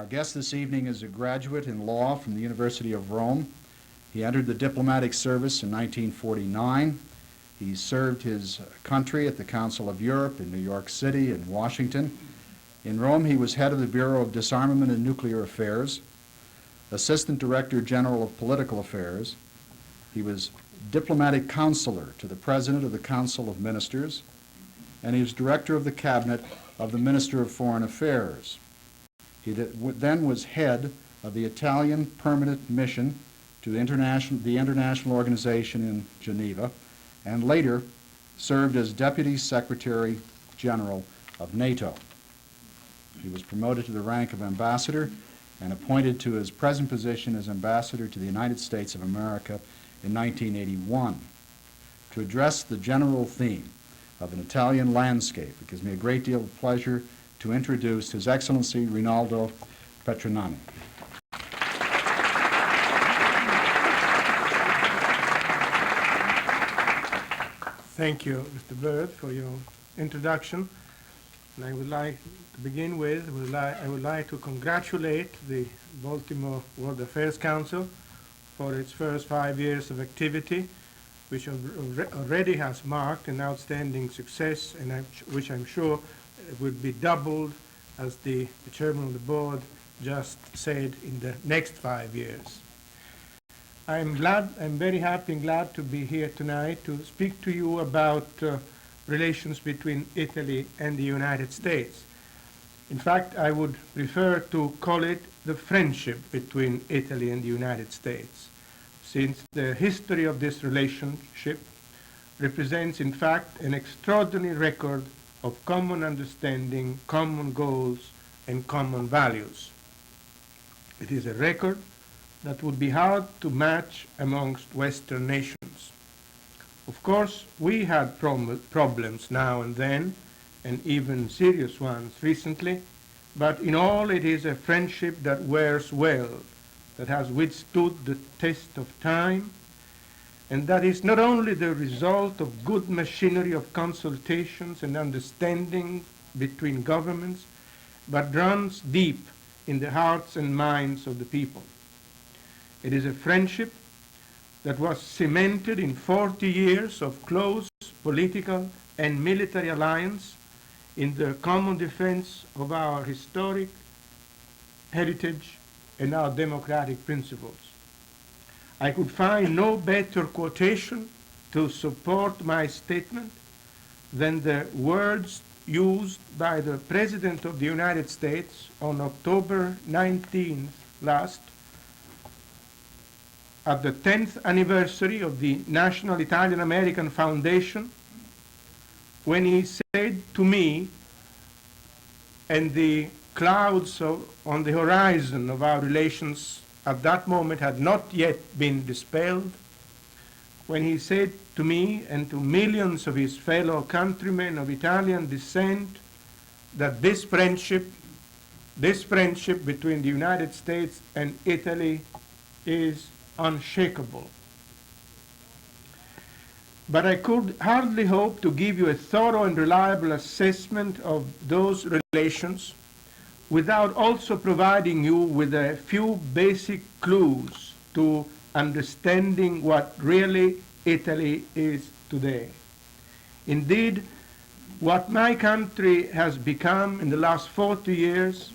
Our guest this evening is a graduate in law from the University of Rome. He entered the diplomatic service in 1949. He served his country at the Council of Europe in New York City and Washington. In Rome, he was head of the Bureau of Disarmament and Nuclear Affairs, Assistant Director General of Political Affairs. He was diplomatic counselor to the President of the Council of Ministers, and he was Director of the Cabinet of the Minister of Foreign Affairs. He then was head of the Italian Permanent Mission to the International Organization in Geneva, and later served as Deputy Secretary General of NATO. He was promoted to the rank of ambassador and appointed to his present position as ambassador to the United States of America in 1981. To address the general theme of an Italian landscape, it gives me a great deal of pleasure to introduce His Excellency Rinaldo Petrignani. Thank you, Mr. Bird, for your introduction. And I would like to begin with, I would like to congratulate the Baltimore World Affairs Council for its first 5 years of activity, which already has marked an outstanding success, and which I'm sure would be doubled, as the chairman of the board just said, in the next 5 years. I'm very happy and glad to be here tonight to speak to you about relations between Italy and the United States. In fact, I would prefer to call it the friendship between Italy and the United States, since the history of this relationship represents, in fact, an extraordinary record of common understanding, common goals, and common values. It is a record that would be hard to match amongst Western nations. Of course, we had problems now and then, and even serious ones recently, but in all it is a friendship that wears well, that has withstood the test of time, and that is not only the result of good machinery of consultations and understanding between governments, but runs deep in the hearts and minds of the people. It is a friendship that was cemented in 40 years of close political and military alliance in the common defense of our historic heritage and our democratic principles. I could find no better quotation to support my statement than the words used by the President of the United States on October 19th last, at the 10th anniversary of the National Italian American Foundation, when he said to me, and the clouds on the horizon of our relations at that moment had not yet been dispelled, when he said to me and to millions of his fellow countrymen of Italian descent that this friendship between the United States and Italy is unshakable. But I could hardly hope to give you a thorough and reliable assessment of those relations without also providing you with a few basic clues to understanding what really Italy is today. Indeed, what my country has become in the last 40 years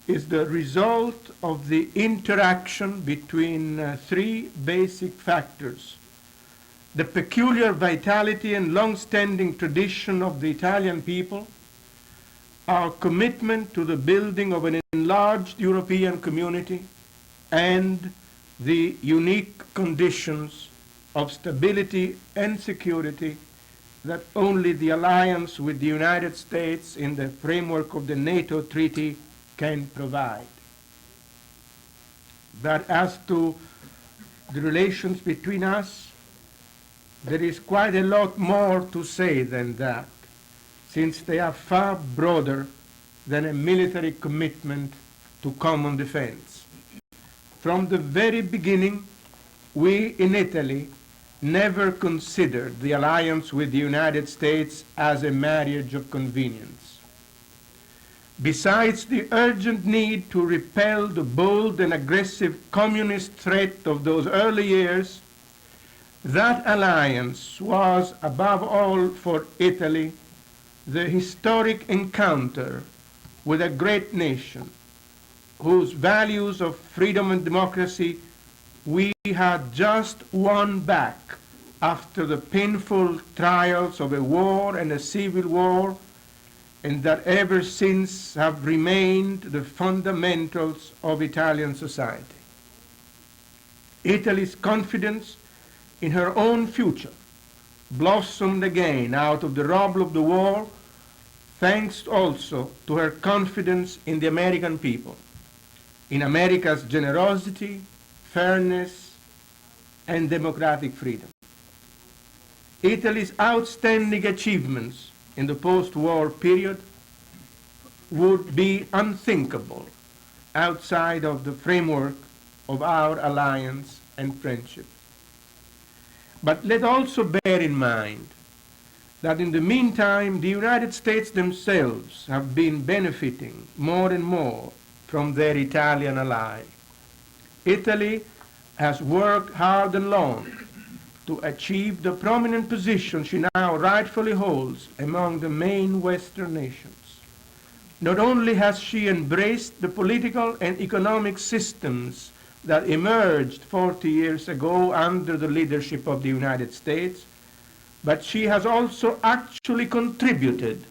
is the result of the interaction between three basic factors: the peculiar vitality and long-standing tradition of the Italian people, our commitment to the building of an enlarged European community, and the unique conditions of stability and security that only the alliance with the United States in the framework of the NATO treaty can provide. But as to the relations between us, there is quite a lot more to say than that, since they are far broader than a military commitment to common defense. From the very beginning, we in Italy never considered the alliance with the United States as a marriage of convenience. Besides the urgent need to repel the bold and aggressive communist threat of those early years, that alliance was, above all for Italy, the historic encounter with a great nation whose values of freedom and democracy we had just won back after the painful trials of a war and a civil war, and that ever since have remained the fundamentals of Italian society. Italy's confidence in her own future blossomed again out of the rubble of the war, thanks also to her confidence in the American people, in America's generosity, fairness, and democratic freedom. Italy's outstanding achievements in the post-war period would be unthinkable outside of the framework of our alliance and friendship. But let also bear in mind that in the meantime, the United States themselves have been benefiting more and more from their Italian ally. Italy has worked hard and long to achieve the prominent position she now rightfully holds among the main Western nations. Not only has she embraced the political and economic systems that emerged 40 years ago under the leadership of the United States, but she has also actually contributed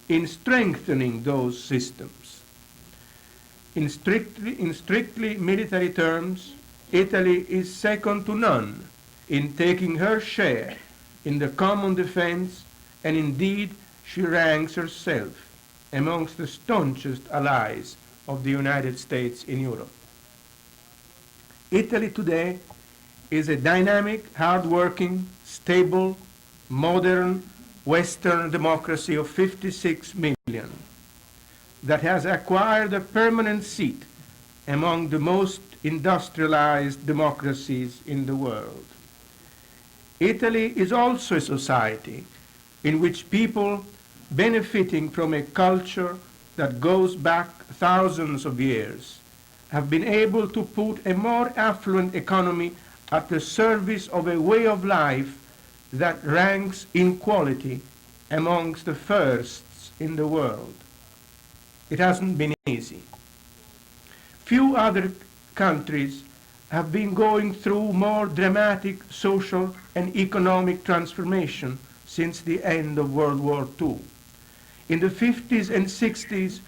in strengthening those systems. In strictly military terms, Italy is second to none in taking her share in the common defense, and indeed she ranks herself amongst the staunchest allies of the United States in Europe. Italy today is a dynamic, hard-working, stable, modern Western democracy of 56 million that has acquired a permanent seat among the most industrialized democracies in the world. Italy is also a society in which people benefiting from a culture that goes back thousands of years have been able to put a more affluent economy at the service of a way of life that ranks in quality amongst the firsts in the world. It hasn't been easy. Few other countries have been going through more dramatic social and economic transformation since the end of World War II. In the 50s and 60s,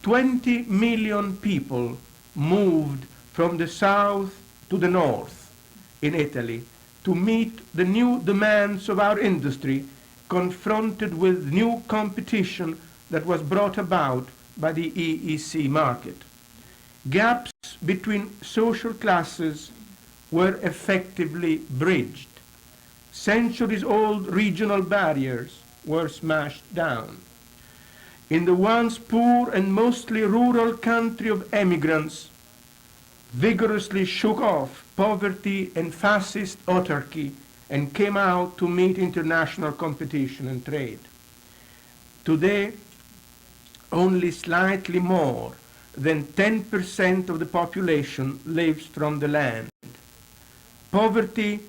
20 million people moved from the south to the north in Italy to meet the new demands of our industry, confronted with new competition that was brought about by the EEC market. Gaps between social classes were effectively bridged. Centuries-old regional barriers were smashed down. In the once poor and mostly rural country of emigrants, vigorously shook off poverty and fascist autarky and came out to meet international competition and trade. Today, only slightly more than 10% of the population lives from the land. Poverty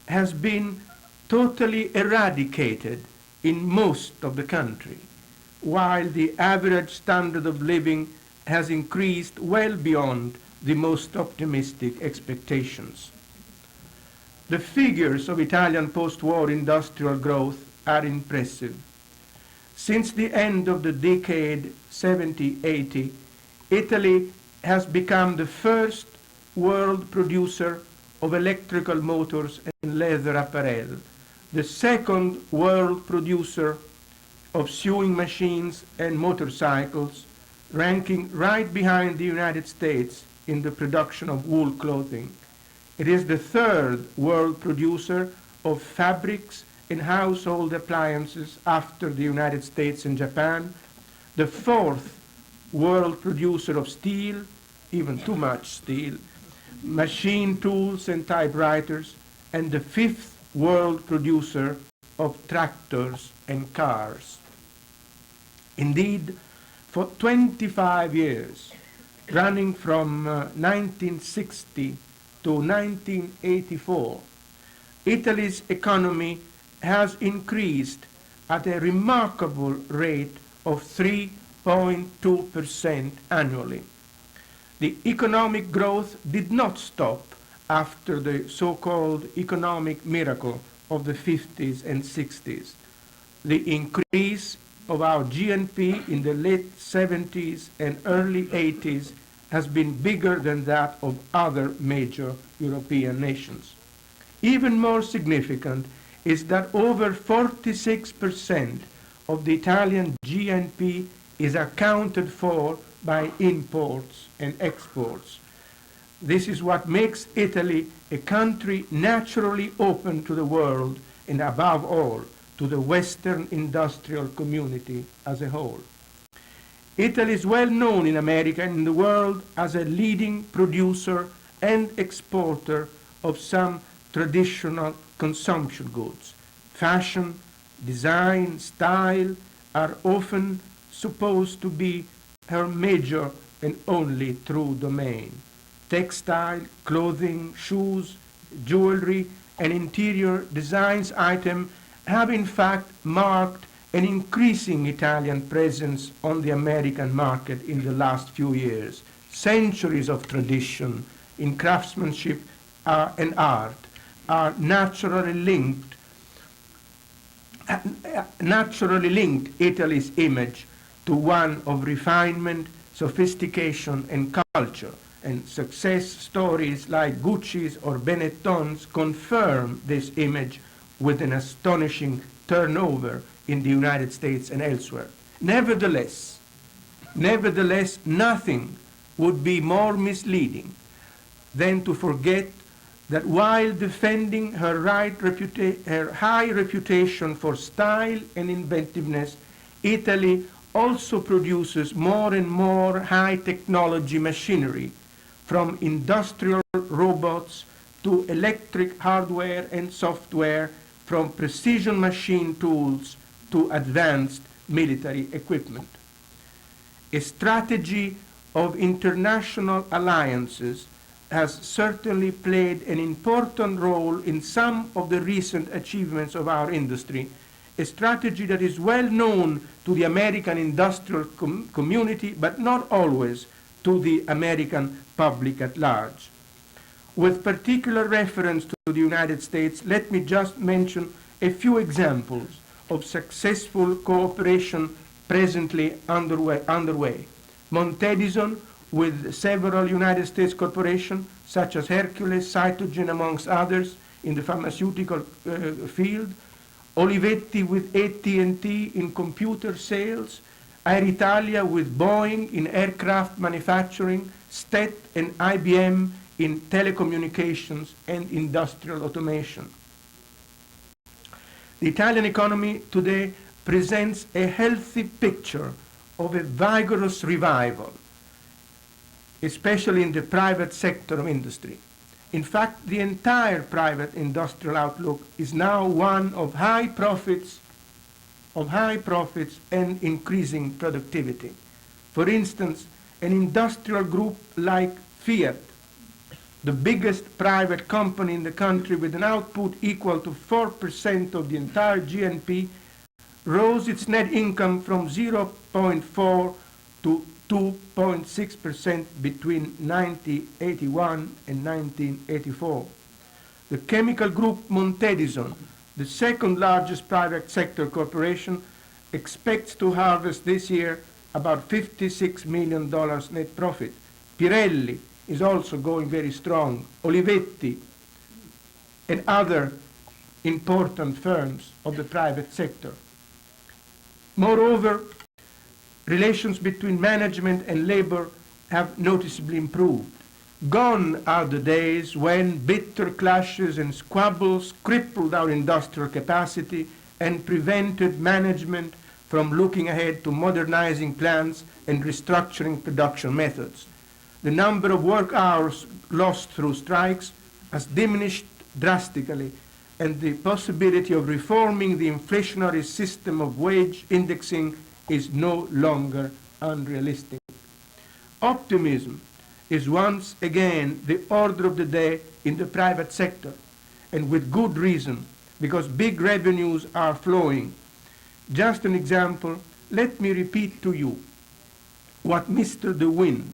has been totally eradicated in most of the country, while the average standard of living has increased well beyond the most optimistic expectations. The figures of Italian post-war industrial growth are impressive. Since the end of the decade 70-80, Italy has become the first world producer of electrical motors and leather apparel, the second world producer of sewing machines and motorcycles, ranking right behind the United States in the production of wool clothing. It is the third world producer of fabrics and household appliances after the United States and Japan, the fourth world producer of steel, even too much steel, machine tools and typewriters, and the fifth world producer of tractors and cars. Indeed, for 25 years, running from 1960 to 1984, Italy's economy has increased at a remarkable rate of 3.2% annually. The economic growth did not stop after the so-called economic miracle of the 50s and 60s. The increase of our GNP in the late 70s and early 80s has been bigger than that of other major European nations. Even more significant is that over 46% of the Italian GNP is accounted for by imports and exports. This is what makes Italy a country naturally open to the world and, above all, to the Western industrial community as a whole. Italy is well known in America and in the world as a leading producer and exporter of some traditional consumption goods. Fashion, design, style are often supposed to be her major and only true domain. Textile, clothing, shoes, jewelry, and interior designs items have in fact marked an increasing Italian presence on the American market in the last few years. Centuries of tradition in craftsmanship and art are naturally linked Italy's image to one of refinement, sophistication, and culture. And success stories like Gucci's or Benetton's confirm this image with an astonishing turnover in the United States and elsewhere. Nevertheless, nothing would be more misleading than to forget that while defending her high reputation for style and inventiveness, Italy also produces more and more high technology machinery, from industrial robots to electric hardware and software, from precision machine tools to advanced military equipment. A strategy of international alliances has certainly played an important role in some of the recent achievements of our industry, a strategy that is well known to the American industrial community, but not always to the American public at large. With particular reference to the United States, let me just mention a few examples of successful cooperation presently underway. Montedison with several United States corporations, such as Hercules, Cytogen, amongst others, in the pharmaceutical field, Olivetti with AT&T in computer sales, Air Italia with Boeing in aircraft manufacturing, STET and IBM in telecommunications and industrial automation. The Italian economy today presents a healthy picture of a vigorous revival, especially in the private sector of industry. In fact, the entire private industrial outlook is now one of high profits and increasing productivity. For instance, an industrial group like Fiat, the biggest private company in the country with an output equal to 4% of the entire GNP, rose its net income from 0.4 to 2.6% between 1981 and 1984. The chemical group Montedison, the second largest private sector corporation, expects to harvest this year about $56 million net profit. Pirelli is also going very strong, Olivetti, and other important firms of the private sector. Moreover, relations between management and labor have noticeably improved. Gone are the days when bitter clashes and squabbles crippled our industrial capacity and prevented management from looking ahead to modernizing plants and restructuring production methods. The number of work hours lost through strikes has diminished drastically, and the possibility of reforming the inflationary system of wage indexing is no longer unrealistic. Optimism is once again the order of the day in the private sector, and with good reason, because big revenues are flowing. Just an example, let me repeat to you what Mr. De Wind,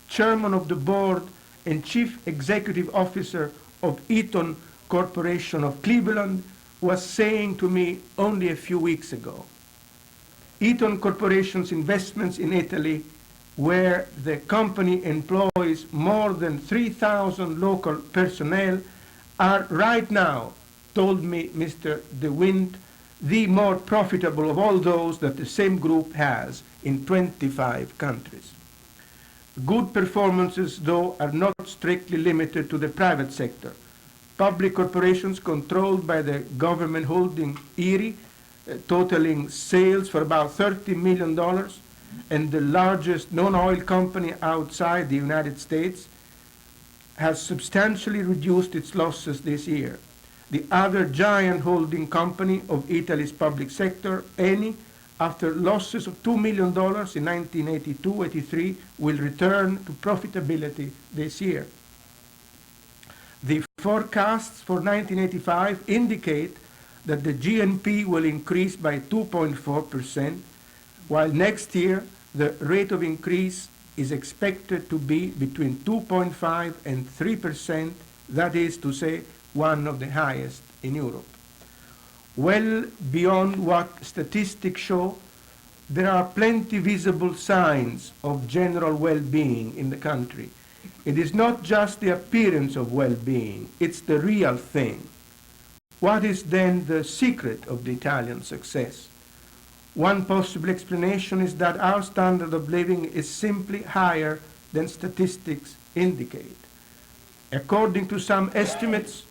chairman of the board and chief executive officer of Eaton Corporation of Cleveland, was saying to me only a few weeks ago. Eaton Corporation's investments in Italy, where the company employs more than 3,000 local personnel, are right now, told me Mr. De Wind, the more profitable of all those that the same group has in 25 countries. Good performances, though, are not strictly limited to the private sector. Public corporations controlled by the government holding Erie, totaling sales for about $30 million, and the largest non-oil company outside the United States, has substantially reduced its losses this year. The other giant holding company of Italy's public sector, Eni, after losses of $2 million in 1982-83, will return to profitability this year. The forecasts for 1985 indicate that the GNP will increase by 2.4%, while next year the rate of increase is expected to be between 2.5 and 3%, that is to say, one of the highest in Europe. Well beyond what statistics show, there are plenty visible signs of general well-being in the country. It is not just the appearance of well-being, it's the real thing. What is then the secret of the Italian success? One possible explanation is that our standard of living is simply higher than statistics indicate. According to some estimates,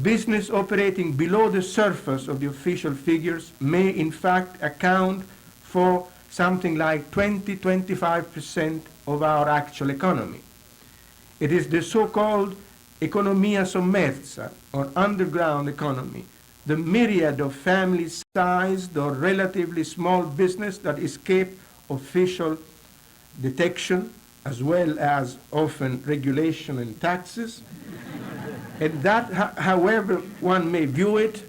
business operating below the surface of the official figures may in fact account for something like 20-25% of our actual economy. It is the so-called economia sommersa, or underground economy, the myriad of family-sized or relatively small business that escape official detection, as well as often regulation and taxes, and that, however one may view it,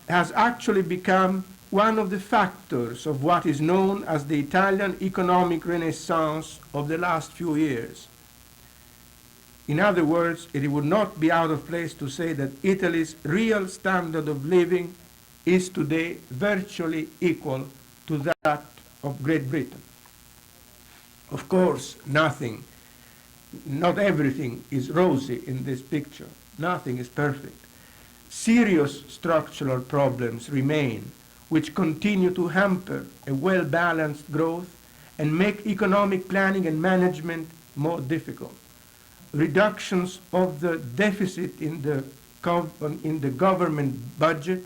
has actually become one of the factors of what is known as the Italian economic renaissance of the last few years. In other words, it would not be out of place to say that Italy's real standard of living is today virtually equal to that of Great Britain. Of course, not everything is rosy in this picture. Nothing is perfect. Serious structural problems remain, which continue to hamper a well-balanced growth and make economic planning and management more difficult. Reductions of the deficit in the government budget,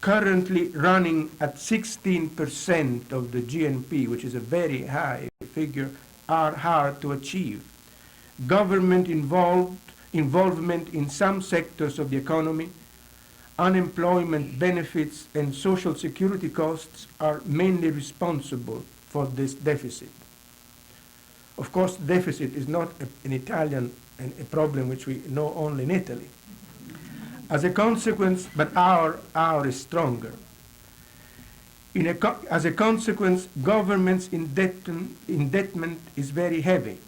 currently running at 16% of the GNP, which is a very high figure, are hard to achieve. Government involvement in some sectors of the economy, unemployment benefits, and social security costs are mainly responsible for this deficit. Of course, deficit is not an Italian a problem which we know only in Italy. As a consequence, but our is stronger. As a consequence, government's indebtment is very heavy.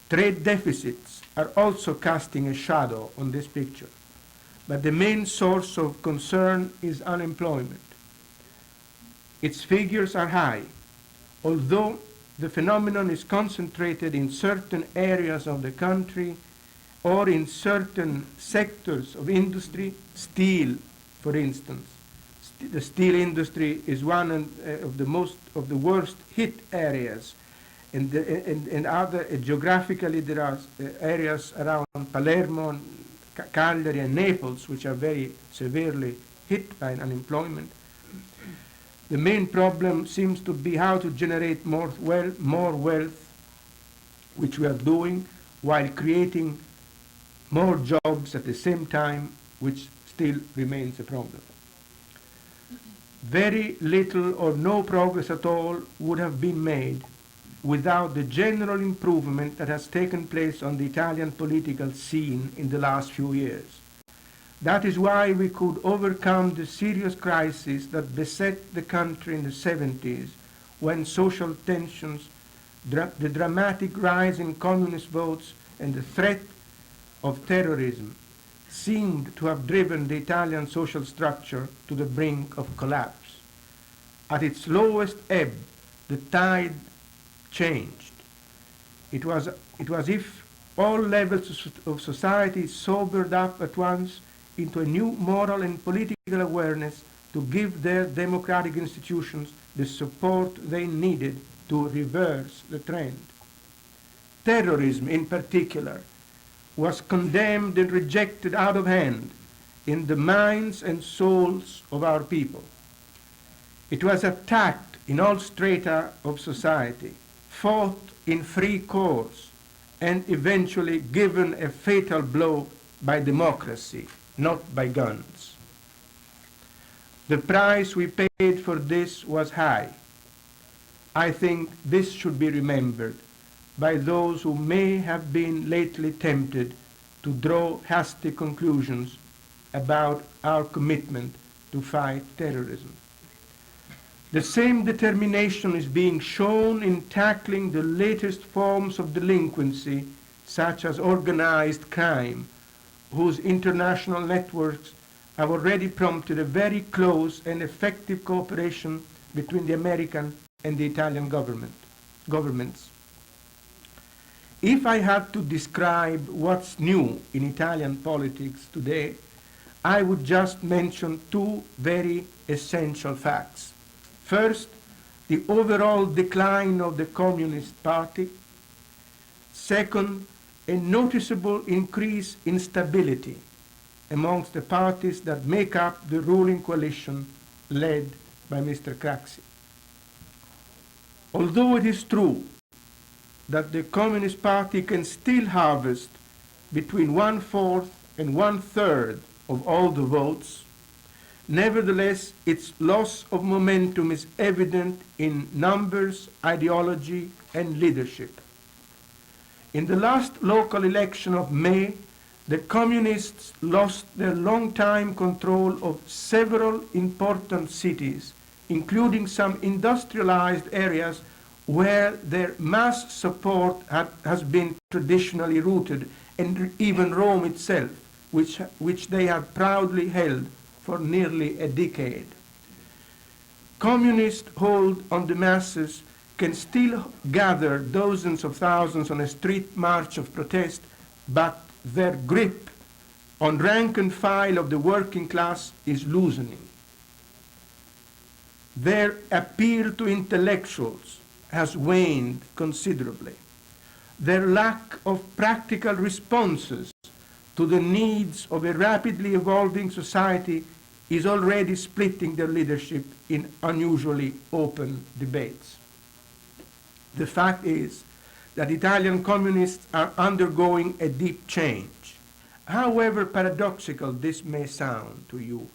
Trade deficits are also casting a shadow on this picture. But the main source of concern is unemployment. Its figures are high, although the phenomenon is concentrated in certain areas of the country or in certain sectors of industry. Steel, for instance. The steel industry is one of the worst hit areas, and other geographically there are areas around Palermo, Cagliari, and Naples which are very severely hit by unemployment. The main problem seems to be how to generate more wealth, which we are doing, while creating more jobs at the same time, which still remains a problem. Very little or no progress at all would have been made without the general improvement that has taken place on the Italian political scene in the last few years. That is why we could overcome the serious crisis that beset the country in the 70s, when social tensions, the dramatic rise in communist votes, and the threat of terrorism seemed to have driven the Italian social structure to the brink of collapse. At its lowest ebb, the tide changed. It was if all levels of society sobered up at once into a new moral and political awareness to give their democratic institutions the support they needed to reverse the trend. Terrorism, in particular, was condemned and rejected out of hand in the minds and souls of our people. It was attacked in all strata of society, fought in free cause, and eventually given a fatal blow by democracy, not by guns. The price we paid for this was high. I think this should be remembered by those who may have been lately tempted to draw hasty conclusions about our commitment to fight terrorism. The same determination is being shown in tackling the latest forms of delinquency, such as organized crime, whose international networks have already prompted a very close and effective cooperation between the American and the Italian governments. If I had to describe what's new in Italian politics today, I would just mention two very essential facts. First, the overall decline of the Communist Party. Second, a noticeable increase in stability amongst the parties that make up the ruling coalition led by Mr. Craxi. Although it is true that the Communist Party can still harvest between 1/4 and 1/3 of all the votes, nevertheless, its loss of momentum is evident in numbers, ideology, and leadership. In the last local election of May, the Communists lost their long-time control of several important cities, including some industrialized areas where their mass support has been traditionally rooted, and even Rome itself, which they have proudly held for nearly a decade. Communist hold on the masses can still gather dozens of thousands on a street march of protest, but their grip on rank and file of the working class is loosening. Their appeal to intellectuals has waned considerably. Their lack of practical responses to the needs of a rapidly evolving society is already splitting their leadership in unusually open debates. The fact is that Italian communists are undergoing a deep change. However paradoxical this may sound to you,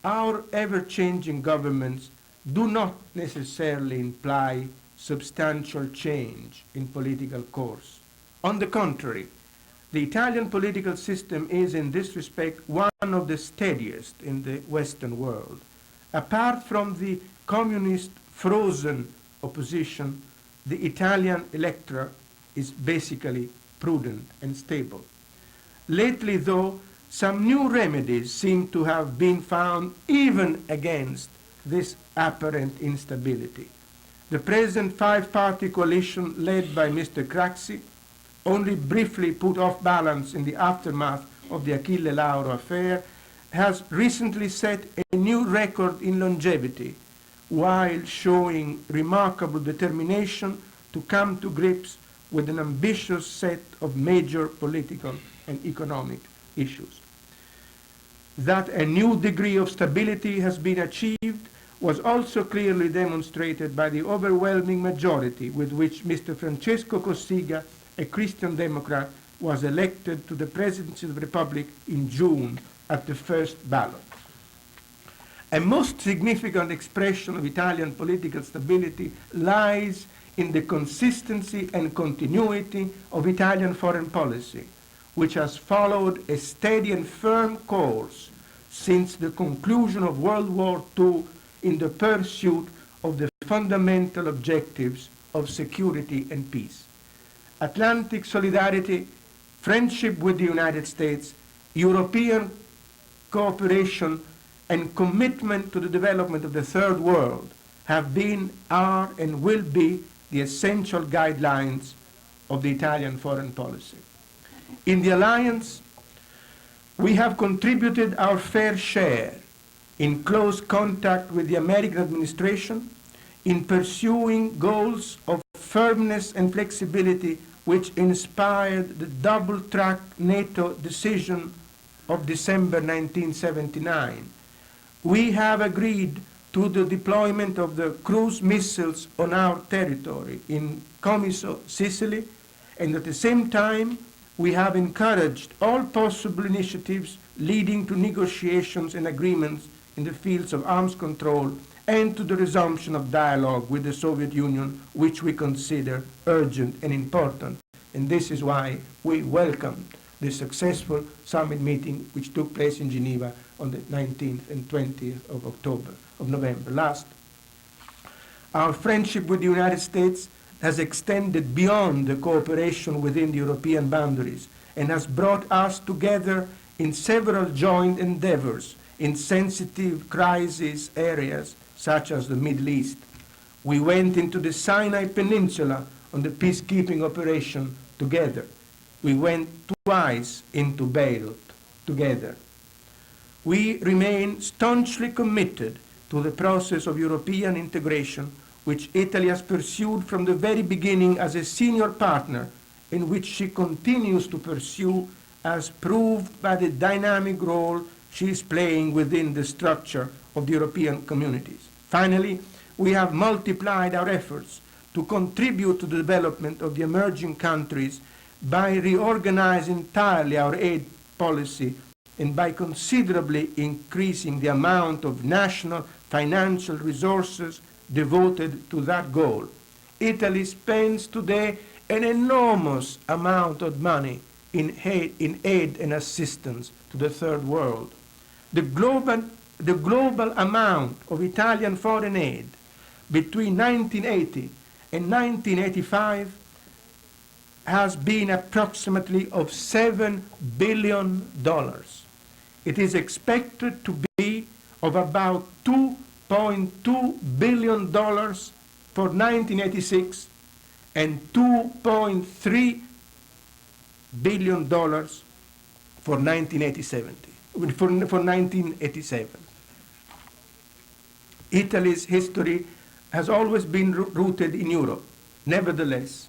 our ever-changing governments do not necessarily imply substantial change in political course. On the contrary, the Italian political system is in this respect one of the steadiest in the Western world. Apart from the communist frozen opposition, the Italian electorate is basically prudent and stable. Lately, though, some new remedies seem to have been found even against this apparent instability. The present five-party coalition led by Mr. Craxi, only briefly put off balance in the aftermath of the Achille Lauro affair, has recently set a new record in longevity, while showing remarkable determination to come to grips with an ambitious set of major political and economic issues. That a new degree of stability has been achieved was also clearly demonstrated by the overwhelming majority with which Mr. Francesco Cossiga, a Christian Democrat, was elected to the presidency of the Republic in June at the first ballot. A most significant expression of Italian political stability lies in the consistency and continuity of Italian foreign policy, which has followed a steady and firm course since the conclusion of World War II in the pursuit of the fundamental objectives of security and peace. Atlantic solidarity, friendship with the United States, European cooperation, and commitment to the development of the Third World have been, are, and will be the essential guidelines of the Italian foreign policy. In the alliance, we have contributed our fair share in close contact with the American administration in pursuing goals of firmness and flexibility which inspired the double-track NATO decision of December 1979. We have agreed to the deployment of the cruise missiles on our territory in Comiso, Sicily, and at the same time, we have encouraged all possible initiatives leading to negotiations and agreements in the fields of arms control and to the resumption of dialogue with the Soviet Union, which we consider urgent and important. And this is why we welcome the successful summit meeting which took place in Geneva on the 19th and 20th of November last. Our friendship with the United States has extended beyond the cooperation within the European boundaries and has brought us together in several joint endeavors in sensitive crisis areas such as the Middle East. We went into the Sinai Peninsula on the peacekeeping operation together. We went twice into Beirut together. We remain staunchly committed to the process of European integration, which Italy has pursued from the very beginning as a senior partner, in which she continues to pursue, as proved by the dynamic role she is playing within the structure of the European communities. Finally, we have multiplied our efforts to contribute to the development of the emerging countries by reorganizing entirely our aid policy and by considerably increasing the amount of national financial resources devoted to that goal. Italy spends today an enormous amount of money in aid and assistance to the Third World. The global amount of Italian foreign aid between 1980 and 1985 has been approximately of $7 billion. It is expected to be of about $2.2 billion for 1986 and $2.3 billion for 1987. Italy's history has always been rooted in Europe. Nevertheless,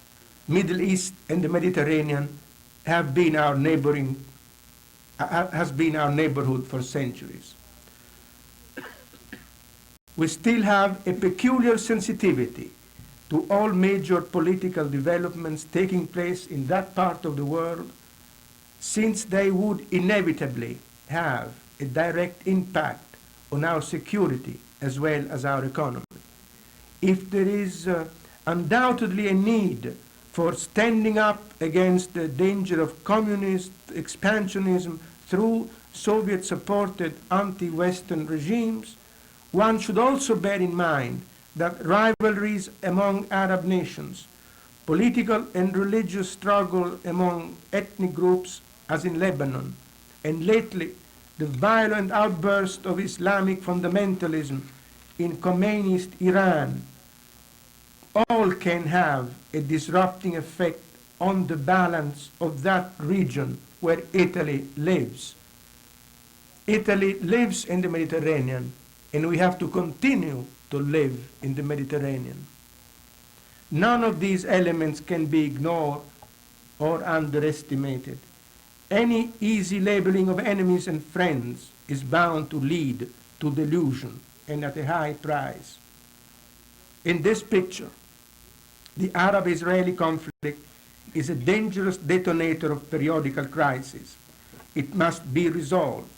Middle East and the Mediterranean has been our neighborhood for centuries. We still have a peculiar sensitivity to all major political developments taking place in that part of the world, since they would inevitably have a direct impact on our security as well as our economy. If there is undoubtedly a need for standing up against the danger of communist expansionism through Soviet-supported anti-Western regimes, one should also bear in mind that rivalries among Arab nations, political and religious struggle among ethnic groups, as in Lebanon, and lately the violent outburst of Islamic fundamentalism in Khomeini's Iran, all can have a disrupting effect on the balance of that region where Italy lives. Italy lives in the Mediterranean, and we have to continue to live in the Mediterranean. None of these elements can be ignored or underestimated. Any easy labeling of enemies and friends is bound to lead to delusion and at a high price. In this picture, the Arab-Israeli conflict is a dangerous detonator of periodical crises. It must be resolved.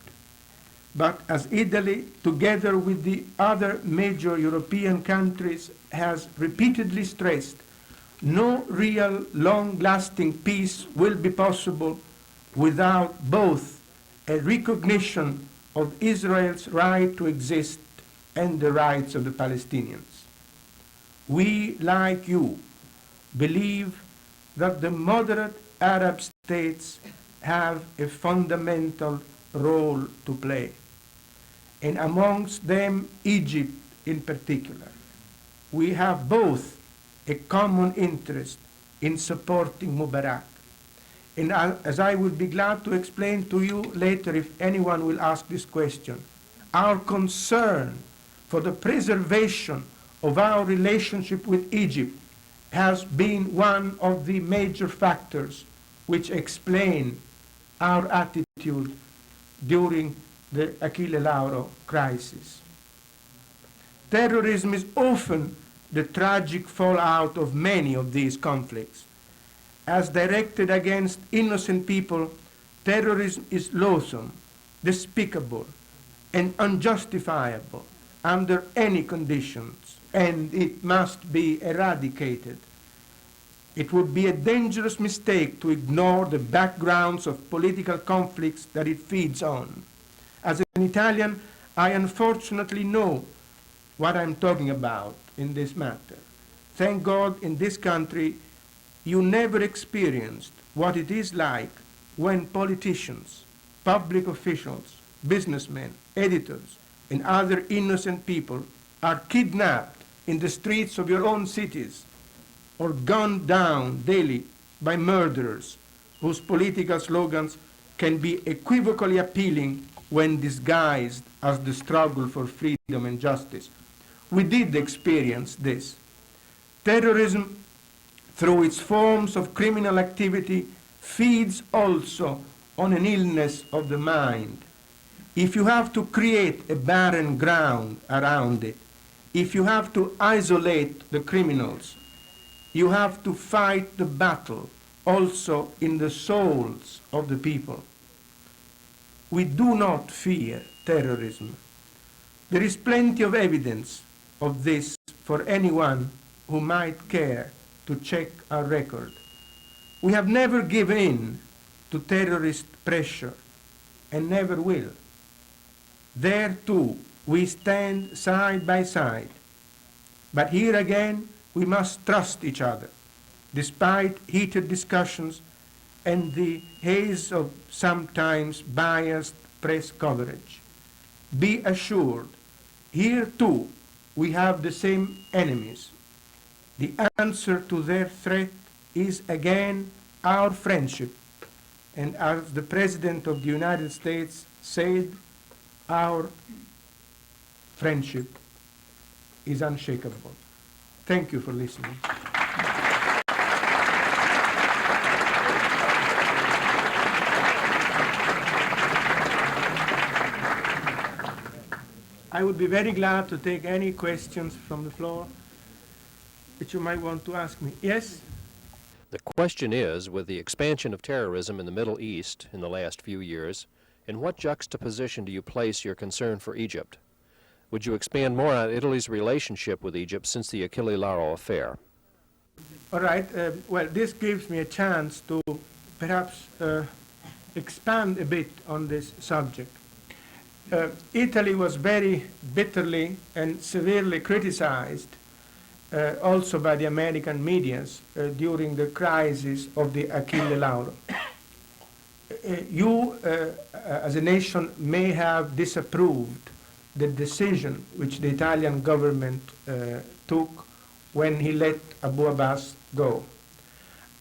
but as Italy, together with the other major European countries, has repeatedly stressed, no real long-lasting peace will be possible without both a recognition of Israel's right to exist and the rights of the Palestinians. We, like you, believe that the moderate Arab states have a fundamental role to play, and amongst them Egypt in particular. We have both a common interest in supporting Mubarak. And as I would be glad to explain to you later if anyone will ask this question, our concern for the preservation of our relationship with Egypt has been one of the major factors which explain our attitude during the Achille Lauro crisis. Terrorism is often the tragic fallout of many of these conflicts. As directed against innocent people, terrorism is loathsome, despicable, and unjustifiable under any conditions, and it must be eradicated. It would be a dangerous mistake to ignore the backgrounds of political conflicts that it feeds on. As an Italian, I unfortunately know what I'm talking about in this matter. Thank God in this country you never experienced what it is like when politicians, public officials, businessmen, editors, and other innocent people are kidnapped in the streets of your own cities or gunned down daily by murderers whose political slogans can be equivocally appealing when disguised as the struggle for freedom and justice. We did experience this. Terrorism, through its forms of criminal activity, feeds also on an illness of the mind. If you have to create a barren ground around it, if you have to isolate the criminals, you have to fight the battle also in the souls of the people. We do not fear terrorism. There is plenty of evidence of this for anyone who might care to check our record. We have never given in to terrorist pressure and never will. There too, we stand side by side. But here again, we must trust each other, despite heated discussions and the haze of sometimes biased press coverage. Be assured, here too, we have the same enemies. The answer to their threat is again our friendship. And as the President of the United States said, our friendship is unshakable. Thank you for listening. I would be very glad to take any questions from the floor that you might want to ask me. Yes? The question is, with the expansion of terrorism in the Middle East in the last few years, in what juxtaposition do you place your concern for Egypt? Would you expand more on Italy's relationship with Egypt since the Achille Lauro affair? All right. Well, this gives me a chance to perhaps expand a bit on this subject. Italy was very bitterly and severely criticized also by the American medias during the crisis of the Achille Lauro. You, as a nation, may have disapproved the decision which the Italian government took when he let Abu Abbas go.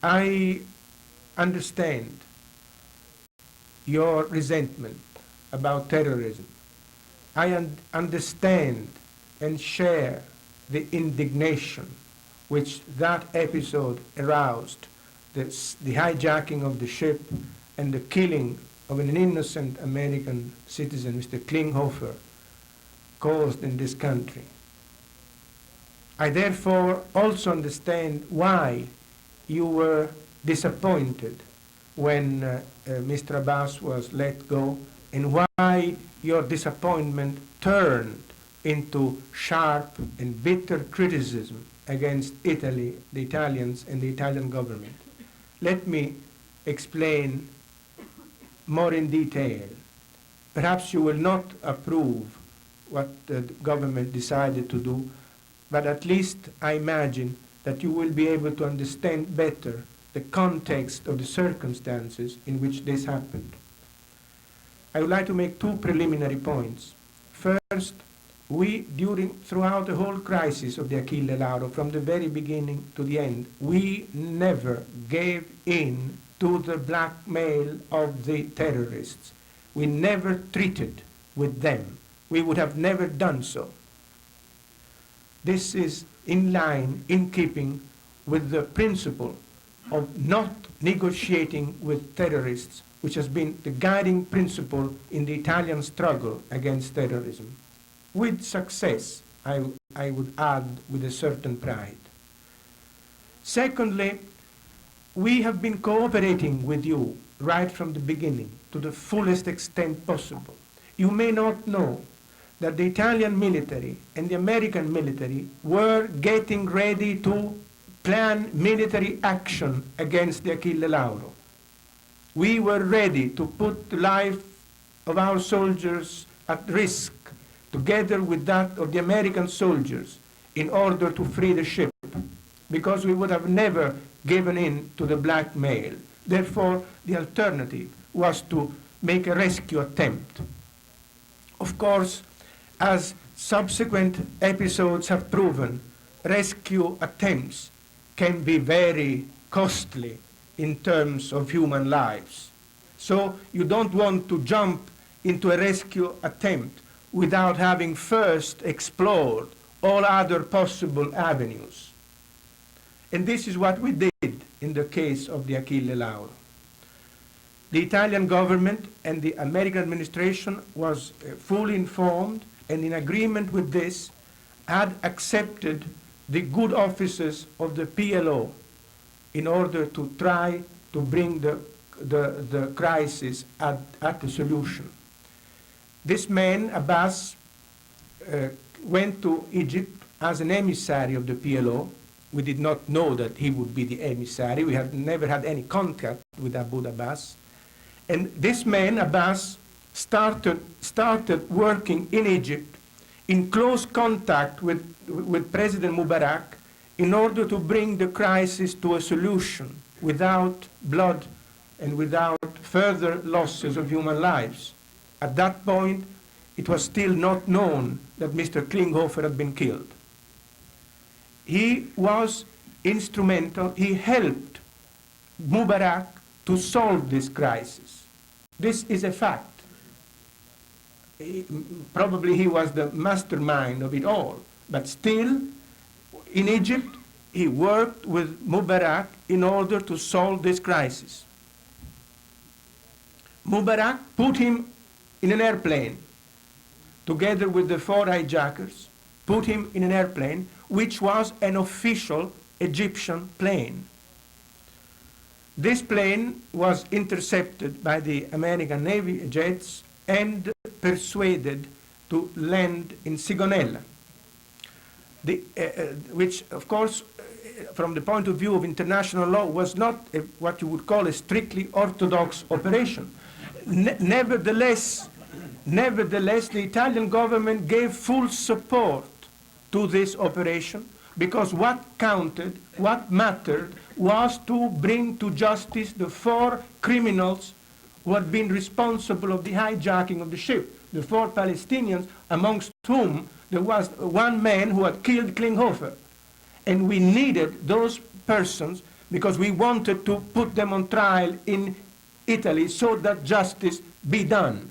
I understand your resentment about terrorism. I understand and share the indignation which that episode aroused, the hijacking of the ship and the killing of an innocent American citizen, Mr. Klinghoffer, caused in this country. I therefore also understand why you were disappointed when Mr. Abbas was let go and why your disappointment turned into sharp and bitter criticism against Italy, the Italians, and the Italian government. Let me explain more in detail. Perhaps you will not approve what the government decided to do, but at least I imagine that you will be able to understand better the context of the circumstances in which this happened. I would like to make two preliminary points. First, throughout the whole crisis of the Achille Lauro, from the very beginning to the end, we never gave in to the blackmail of the terrorists. We never treated with them. We would have never done so. This is in line, in keeping with the principle of not negotiating with terrorists, which has been the guiding principle in the Italian struggle against terrorism. With success, I would add, with a certain pride. Secondly, we have been cooperating with you right from the beginning to the fullest extent possible. You may not know that the Italian military and the American military were getting ready to plan military action against the Achille Lauro. We were ready to put the life of our soldiers at risk, together with that of the American soldiers, in order to free the ship, because we would have never given in to the blackmail. Therefore, the alternative was to make a rescue attempt. Of course, as subsequent episodes have proven, rescue attempts can be very costly in terms of human lives. So you don't want to jump into a rescue attempt without having first explored all other possible avenues. And this is what we did in the case of the Achille Lauro. The Italian government and the American administration was fully informed, and in agreement with this, had accepted the good offices of the PLO in order to try to bring the crisis at a solution. This man, Abbas, went to Egypt as an emissary of the PLO. We did not know that he would be the emissary. We had never had any contact with Abu Abbas. And this man, Abbas, started working in Egypt in close contact with President Mubarak in order to bring the crisis to a solution without blood and without further losses of human lives. At that point, it was still not known that Mr. Klinghoffer had been killed. He was instrumental. He helped Mubarak to solve this crisis. This is a fact. Probably he was the mastermind of it all, but still, in Egypt, he worked with Mubarak in order to solve this crisis. Mubarak put him in an airplane, together with the 4 hijackers, put him in an airplane, which was an official Egyptian plane. This plane was intercepted by the American Navy jets and persuaded to land in Sigonella, which, of course, from the point of view of international law, was not what you would call a strictly orthodox operation. Nevertheless, the Italian government gave full support to this operation, because what counted, what mattered, was to bring to justice the 4 criminals who had been responsible of the hijacking of the ship, the 4 Palestinians, amongst whom there was one man who had killed Klinghoffer. And we needed those persons because we wanted to put them on trial in Italy so that justice be done.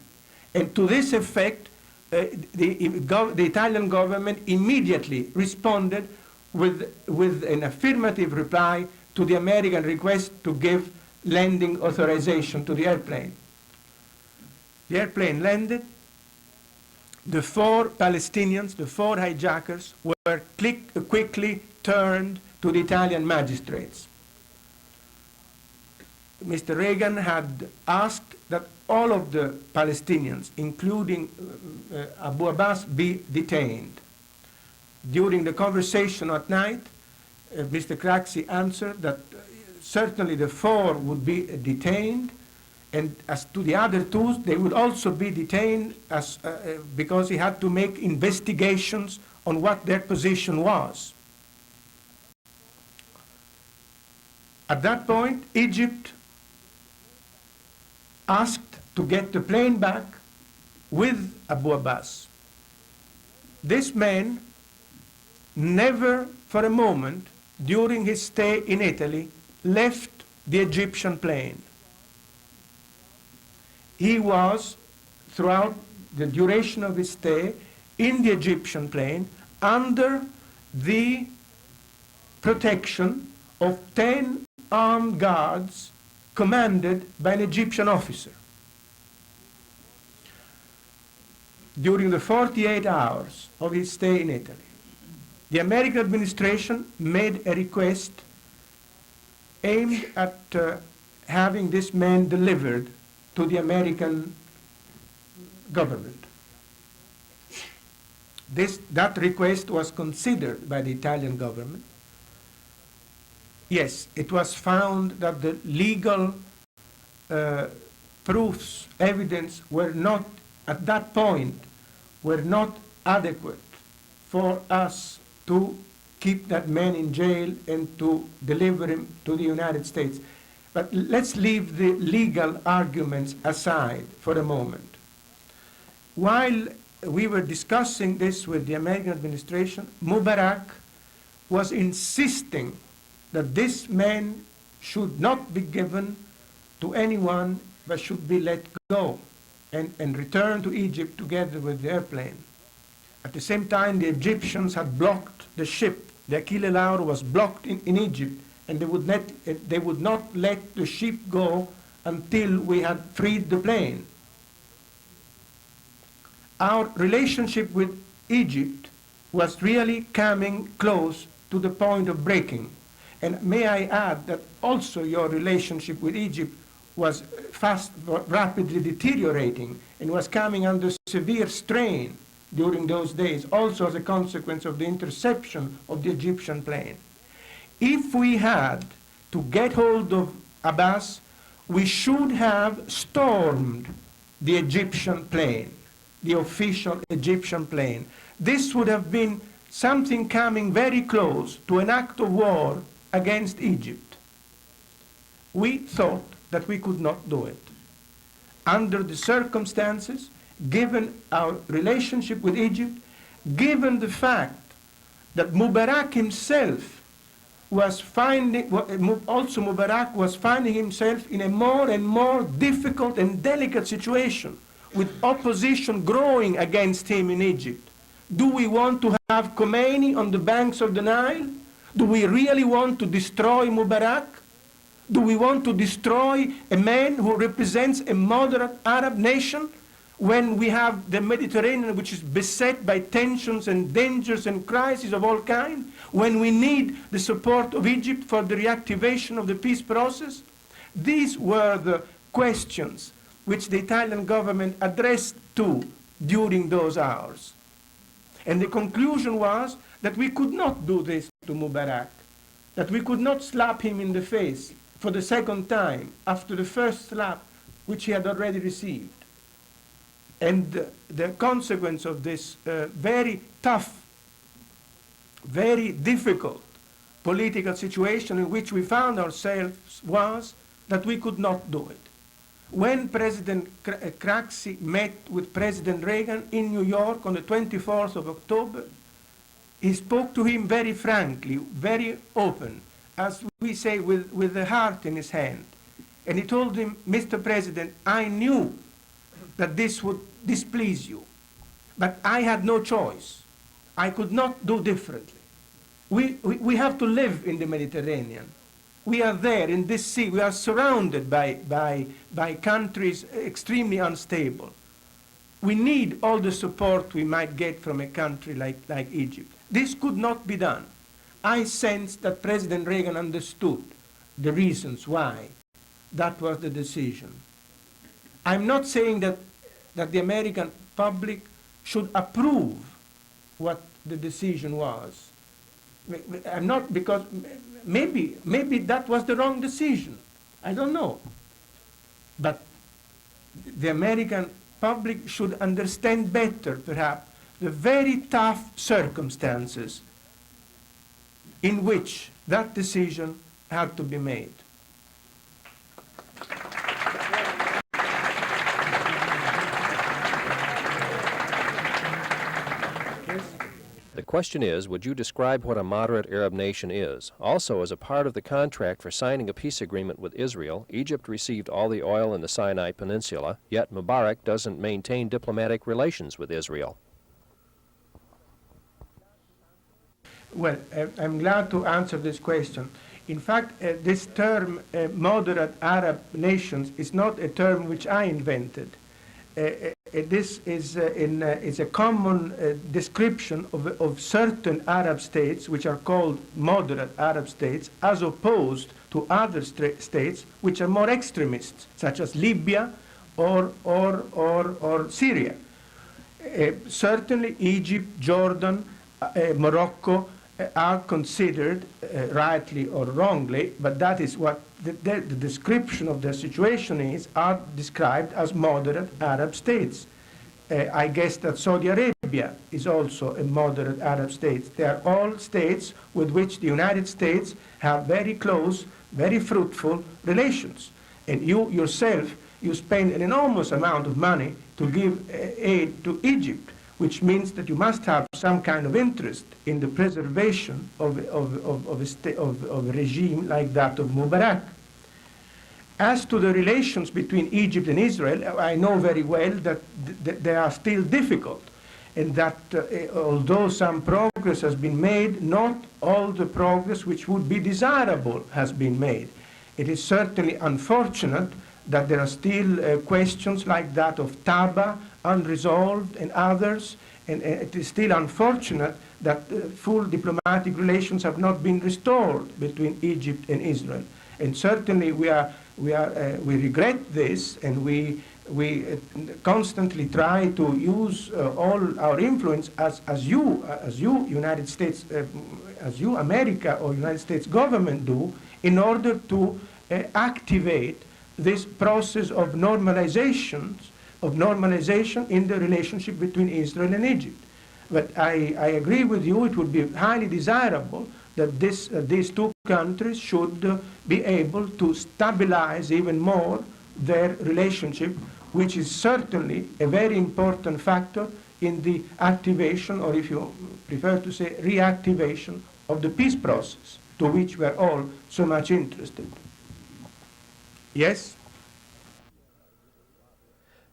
And to this effect, the Italian government immediately responded with an affirmative reply to the American request to give landing authorization to the airplane. The airplane landed. The 4 Palestinians, the 4 hijackers, were quickly turned to the Italian magistrates. Mr. Reagan had asked that all of the Palestinians, including Abu Abbas, be detained. During the conversation at night, Mr. Craxi answered that certainly the 4 would be detained, and as to the other 2, they would also be detained because he had to make investigations on what their position was. At that point, Egypt asked to get the plane back with Abu Abbas. This man never for a moment during his stay in Italy left the Egyptian plane. He was, throughout the duration of his stay, in the Egyptian plane under the protection of 10 armed guards commanded by an Egyptian officer. During the 48 hours of his stay in Italy, the American administration made a request aimed at having this man delivered to the American government. That request was considered by the Italian government. Yes, it was found that the legal proofs, evidence were not, at that point, were not adequate for us to keep that man in jail and to deliver him to the United States. But let's leave the legal arguments aside for a moment. While we were discussing this with the American administration, Mubarak was insisting that this man should not be given to anyone but should be let go and return to Egypt together with the airplane. At the same time, the Egyptians had blocked the ship. The Achille Lauro was blocked in Egypt, and they would not let the ship go until we had freed the plane. Our relationship with Egypt was really coming close to the point of breaking. And may I add that also your relationship with Egypt was rapidly deteriorating and was coming under severe strain during those days, also as a consequence of the interception of the Egyptian plane. If we had to get hold of Abbas, we should have stormed the Egyptian plane, the official Egyptian plane. This would have been something coming very close to an act of war against Egypt. We thought that we could not do it. Under the circumstances, given our relationship with Egypt, given the fact that Mubarak himself was finding himself in a more and more difficult and delicate situation, with opposition growing against him in Egypt. Do we want to have Khomeini on the banks of the Nile? Do we really want to destroy Mubarak? Do we want to destroy a man who represents a moderate Arab nation when we have the Mediterranean, which is beset by tensions and dangers and crises of all kinds? When we need the support of Egypt for the reactivation of the peace process? These were the questions which the Italian government addressed to during those hours. And the conclusion was that we could not do this to Mubarak, that we could not slap him in the face for the second time after the first slap which he had already received. And the consequence of this very tough, very difficult political situation in which we found ourselves was that we could not do it. When President Craxi met with President Reagan in New York on the 24th of October, he spoke to him very frankly, very open, as we say, with the heart in his hand. And he told him, Mr. President, I knew that this would displease you, but I had no choice. I could not do differently. We have to live in the Mediterranean. We are there in this sea. We are surrounded by countries extremely unstable. We need all the support we might get from a country like Egypt. This could not be done. I sensed that President Reagan understood the reasons why that was the decision. I'm not saying that the American public should approve what the decision was. I'm not, because maybe that was the wrong decision. I don't know. But the American public should understand better, perhaps, the very tough circumstances in which that decision had to be made. The question is, would you describe what a moderate Arab nation is? Also, as a part of the contract for signing a peace agreement with Israel, Egypt received all the oil in the Sinai Peninsula, yet Mubarak doesn't maintain diplomatic relations with Israel. Well, I'm glad to answer this question. In fact, this term, moderate Arab nations, is not a term which I invented. This is a common description of certain Arab states which are called moderate Arab states, as opposed to other states which are more extremist, such as Libya or Syria. Certainly Egypt, Jordan, Morocco are considered, rightly or wrongly, but that is what the description of their situation is, are described as moderate Arab states. I guess that Saudi Arabia is also a moderate Arab state. They are all states with which the United States have very close, very fruitful relations. And you yourself, you spend an enormous amount of money to give aid to Egypt, which means that you must have some kind of interest in the preservation of a regime like that of Mubarak. As to the relations between Egypt and Israel, I know very well that they are still difficult, and that although some progress has been made, not all the progress which would be desirable has been made. It is certainly unfortunate that there are still questions like that of Taba unresolved and others, and it is still unfortunate that full diplomatic relations have not been restored between Egypt and Israel. And certainly we regret this, and we constantly try to use all our influence as you United States, as you America or United States government do, in order to activate this process of normalization in the relationship between Israel and Egypt. But I agree with you, it would be highly desirable that these two countries should be able to stabilize even more their relationship, which is certainly a very important factor in the activation, or if you prefer to say reactivation, of the peace process, to which we are all so much interested. Yes?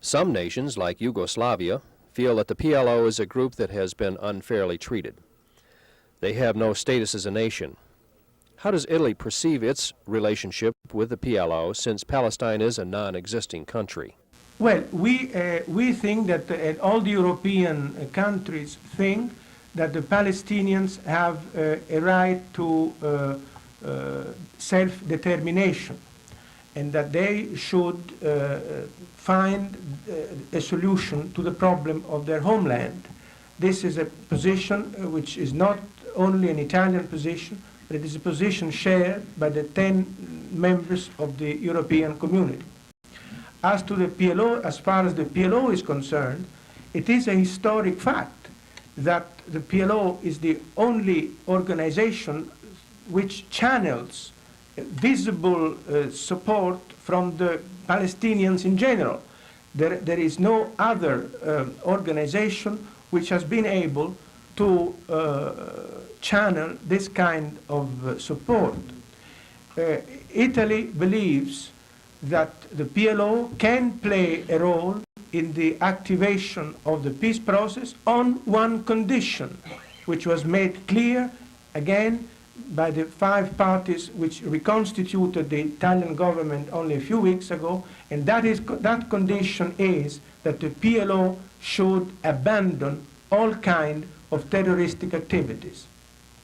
Some nations, like Yugoslavia, feel that the PLO is a group that has been unfairly treated. They have no status as a nation. How does Italy perceive its relationship with the PLO, since Palestine is a non-existing country? Well, we think that, and all the European countries think that the Palestinians have a right to self-determination, and that they should find a solution to the problem of their homeland. This is a position which is not only an Italian position, but it is a position shared by the 10 members of the European community. As to the PLO, as far as the PLO is concerned, it is a historic fact that the PLO is the only organization which channels visible support from the Palestinians in general. There is no other organization which has been able to channel this kind of support. Italy believes that the PLO can play a role in the activation of the peace process on one condition, which was made clear again by the 5 parties which reconstituted the Italian government only a few weeks ago, and that condition is that the PLO should abandon all kind of terroristic activities.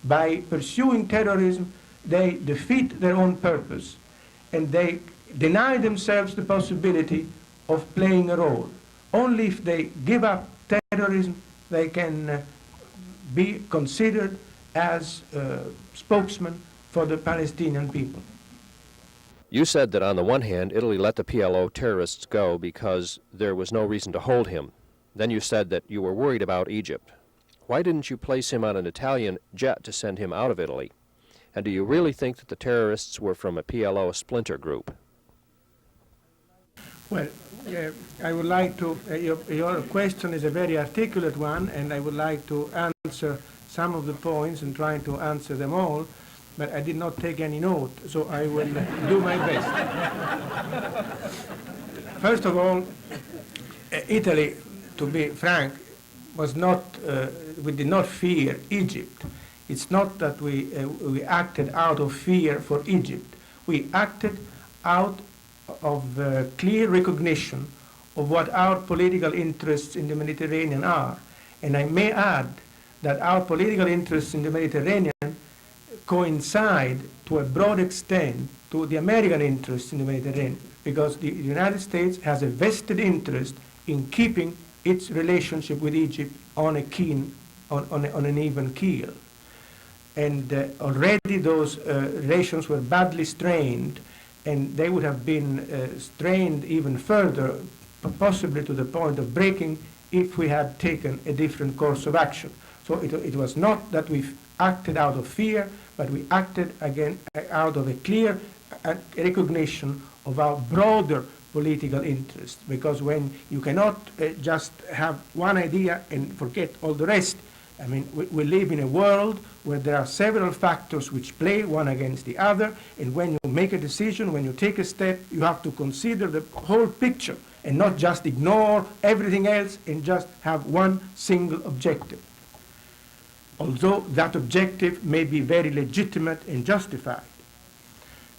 By pursuing terrorism, they defeat their own purpose, and they deny themselves the possibility of playing a role. Only if they give up terrorism, they can be considered as spokesmen for the Palestinian people. You said that on the one hand, Italy let the PLO terrorists go because there was no reason to hold him. Then you said that you were worried about Egypt. Why didn't you place him on an Italian jet to send him out of Italy? And do you really think that the terrorists were from a PLO splinter group? Well, I would like to, your question is a very articulate one, and I would like to answer some of the points and try to answer them all, but I did not take any note, so I will do my best. First of all, Italy, to be frank, was not, we did not fear Egypt. It's not that we acted out of fear for Egypt. We acted out of clear recognition of what our political interests in the Mediterranean are. And I may add that our political interests in the Mediterranean coincide to a broad extent to the American interests in the Mediterranean, because the United States has a vested interest in keeping its relationship with Egypt on an even keel. And already those relations were badly strained, and they would have been strained even further, possibly to the point of breaking, if we had taken a different course of action. So it was not that we acted out of fear, but we acted again out of a clear recognition of our broader political interests. Because when you cannot just have one idea and forget all the rest, I mean, we live in a world where there are several factors which play one against the other, and when you make a decision, when you take a step, you have to consider the whole picture and not just ignore everything else and just have one single objective. Although that objective may be very legitimate and justified.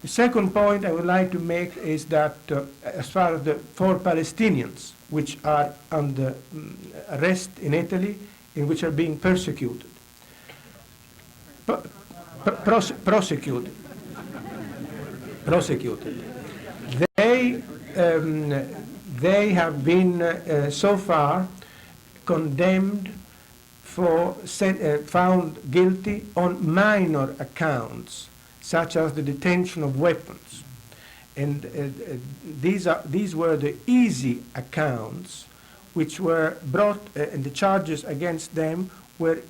The second point I would like to make is that as far as the 4 Palestinians which are under arrest in Italy and which are being persecuted, prosecuted, they have been so far condemned for found guilty on minor accounts, such as the detention of weapons. And these were the easy accounts which were brought, and the charges against them were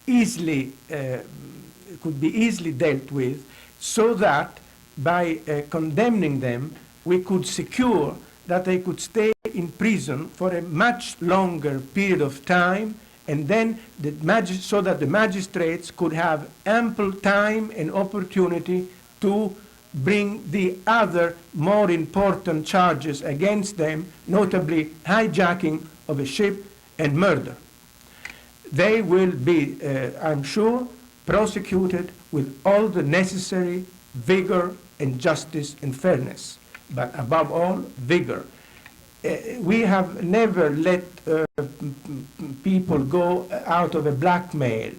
easily, could be easily dealt with, so that by condemning them, we could secure that they could stay in prison for a much longer period of time, and then so that the magistrates could have ample time and opportunity to bring the other more important charges against them, notably hijacking of a ship and murder. They will be, I'm sure, prosecuted with all the necessary vigor and justice and fairness, but above all, vigor. We have never let people go out of a blackmail.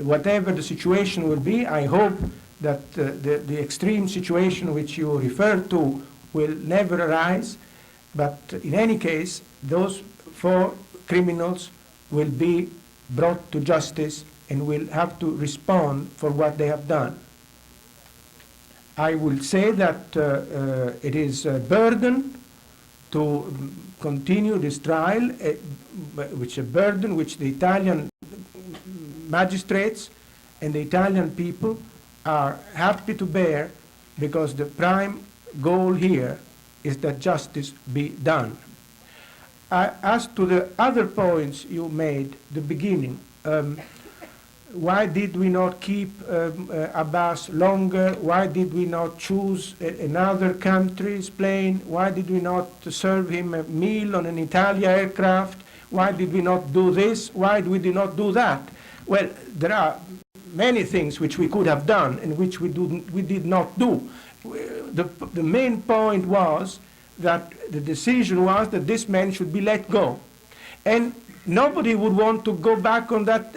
Whatever the situation will be, I hope that the extreme situation which you refer to will never arise, but in any case, those 4 criminals will be brought to justice and will have to respond for what they have done. I will say that it is a burden to continue this trial, which a burden which the Italian magistrates and the Italian people are happy to bear, because the prime goal here is that justice be done. As to the other points you made, the beginning, why did we not keep Abbas longer? Why did we not choose another country's plane? Why did we not serve him a meal on an Italian aircraft? Why did we not do this? Why did we not do that? Well, there are many things which we could have done and which we did not do. The main point was that the decision was that this man should be let go. And nobody would want to go back on that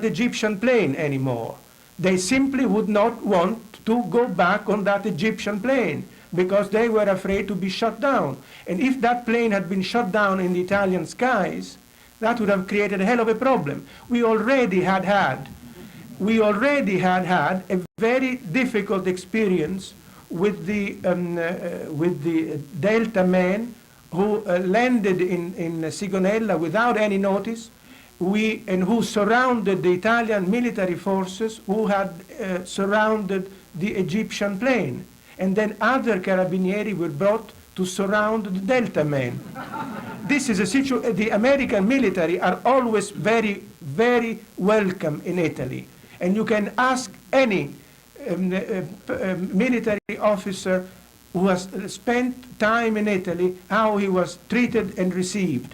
Egyptian plane anymore. They simply would not want to go back on that Egyptian plane. because they were afraid to be shot down. And if that plane had been shot down in the Italian skies, that would have created a hell of a problem. We already had had a very difficult experience with the Delta man who landed in Sigonella without any notice, and who surrounded the Italian military forces who had surrounded the Egyptian plane. And then other carabinieri were brought to surround the Delta man. This is a situation. The American military are always very, very welcome in Italy. And you can ask any military officer who has spent time in Italy how he was treated and received.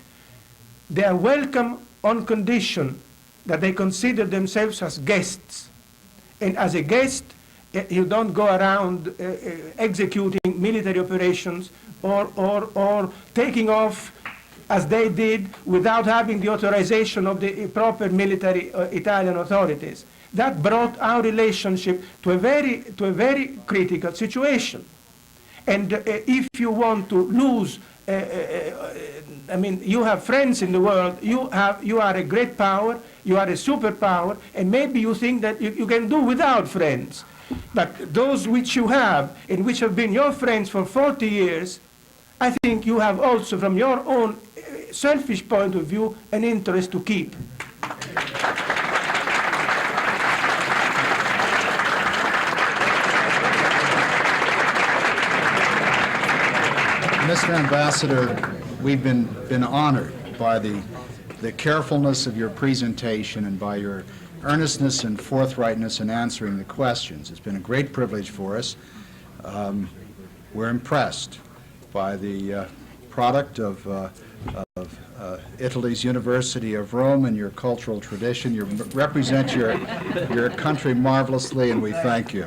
They are welcome on condition that they consider themselves as guests. And as a guest, you don't go around executing military operations or taking off as they did without having the authorization of the proper military Italian authorities. That brought our relationship to a very critical situation. And if you want to lose, I mean, you have friends in the world, you are a great power, you are a superpower, and maybe you think that you can do without friends. But those which you have, and which have been your friends for 40 years, I think you have also, from your own selfish point of view, an interest to keep. Mr. Ambassador, we've been honored by the carefulness of your presentation and by your earnestness and forthrightness in answering the questions. It's been a great privilege for us. We're impressed by the product of Italy's University of Rome and your cultural tradition. You represent your country marvelously, and we thank you.